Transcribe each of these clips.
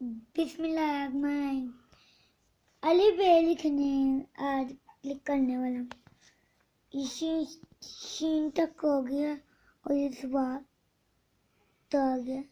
बिस्मिल्लाहिर्रहमानिर्रहीम। अली बे लिखने आज क्लिक करने वाला हूँ। शीन तक हो गया और ये सवाल तो आ गया।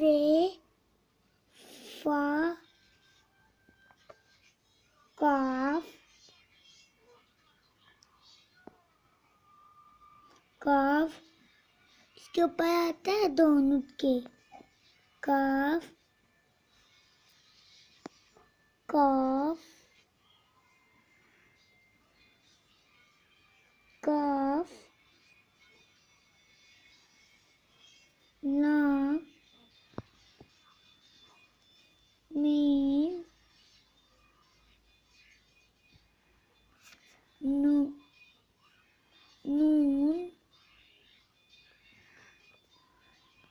फे फा काफ काफ इसके ऊपर आता है दोनों के काफ काफ काफ लाम मीम नून।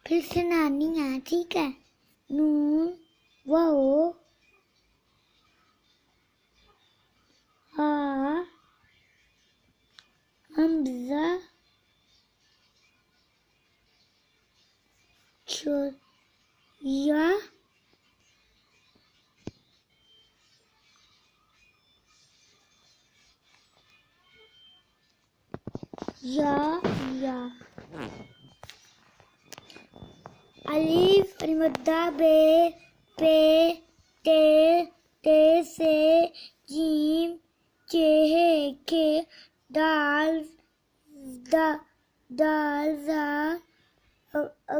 फिर से नानी है, ठीक है। नून वाओ हा हमजा या अलिफ अलमुद्दा बे पे ते से जीम चेहे के दाल जा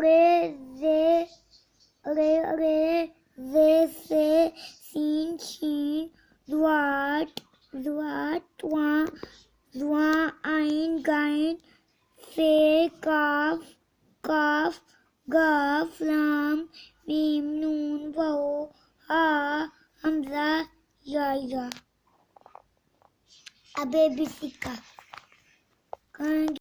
रे से सीन शीन दुआ आइन गाइन फे काफ गाफ लाम मीम नून वाओ हा हमजा या। अब भी सीखा।